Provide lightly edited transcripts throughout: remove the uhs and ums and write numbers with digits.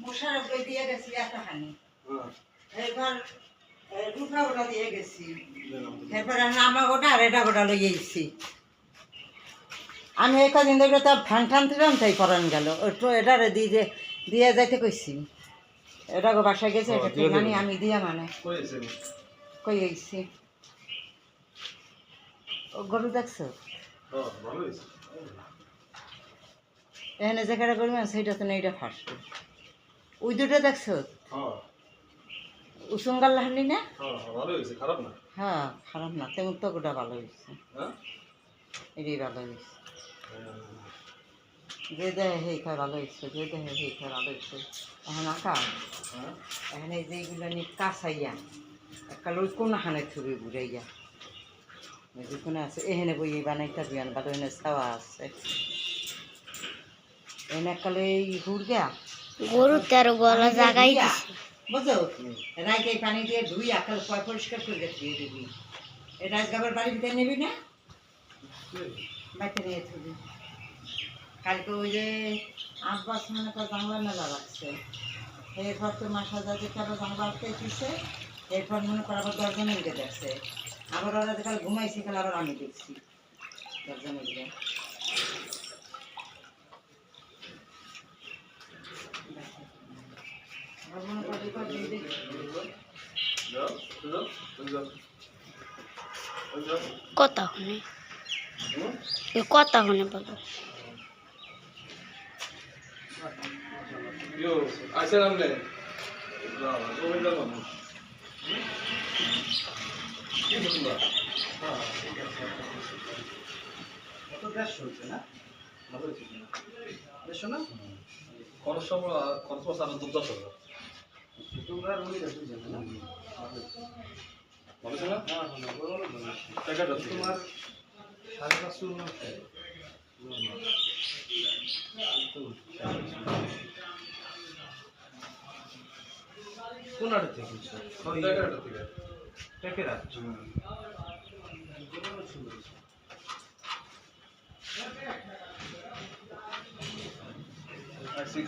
মশার উপরে দিয়ে গেছি এতখানি এবার রুটা ওটা দিয়ে গেছি এরপরে নামা গোটা আর এটা গোটা লই গেছি আমি এই কদিন ধরে তো ফ্যান ঠান ছিলাম তাই পরান গেল একটু এটারে দিয়ে যাইতে কইছি এটা গো বাসায় গেছে মানে আমি দিয়া মানে কই গেছি ও গরু দেখছো এখানে যেখানে করবেন সেইটা তো এইটা ফার্স্ট ওই দুটো দেখছো উসুঙ্গাল হানি না হ্যাঁ খারাপ না তেমন তো গোটা ভালো হয়েছে এটাই ভালো হয়েছে যে দেহে সেই খায় ভালো হয়েছে যে দেহে সেই খায় ভালো হয়েছে এখন আঁকা এখন এই যে এইগুলো নিয়ে কাঁচাইয়া একাল ওই কোনখানে ছবি ঘুরাইয়া যেখানে আছে এখানে বই বানাইতে বিয়ান ভালো এনে ছাওয়া আছে এনে একালে এই ঘুরগা গরু তেরো গলা জাগাই বুঝো রাইকে পানি দিয়ে ধুই আকাল পরিষ্কার করে ধুয়ে দিবি এটা গাবার বাড়ি ভিতরে নিবি না বাড়িতে নিয়ে থুবি কালকে ওই যে 8 বছর মনে কর বাংলা মেলা রাখছে এরপর তো মাসা যাতে কারো বাংলা দিচ্ছে এরপর মনে কর আবার 10 জন মিলে দেখছে আবার ওরা কাল ঘুমাইছি কাল আবার আমি দেখছি 10 জন মিলে কথা হনে কথা হনে বলো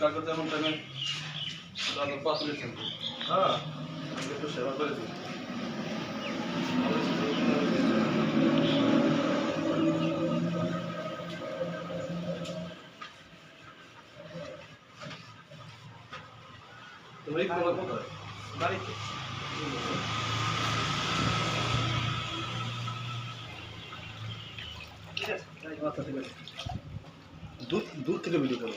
কাগজ যেমন টাইমে পাঁচ লিখছেন হ্যাঁ একটু সেবা করে দিন তুমি কোথায় বাড়িতে আচ্ছা ঠিক আছে দূর থেকে ভিডিও করো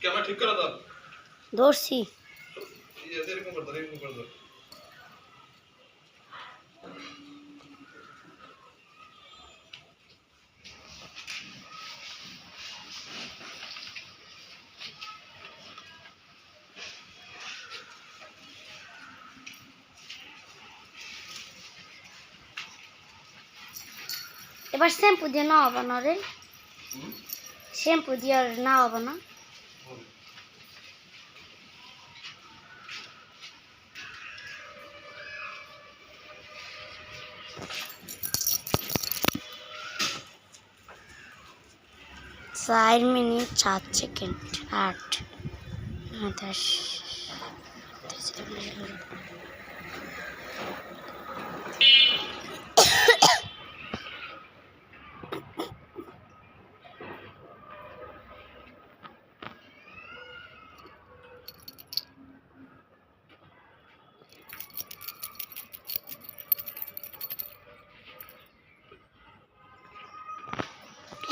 ক্যামেরা ঠিক করে দাও ধরছি এরকম করে দাও এরকম করে দাও এবার শ্যাম্পু দিয়ে না হবে না রে শ্যাম্পু দিয়ে আর না হবে না चार मिनट 7 सेकंड 8 10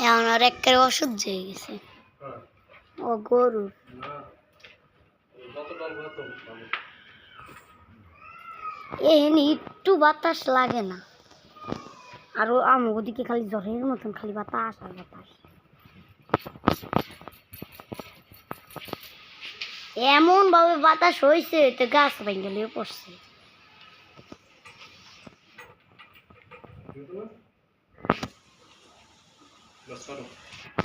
এখন আর একের অসহ্য হয়ে গেছে ও গরু এখানে একটু বাতাস লাগে না আরো আমার ওদিকে খালি জ্বরের মতন খালি বাতাস আর বাতাস এমন ভাবে বাতাস হয়েছে তো গাছ ভেঙে পড়ছে বাস করো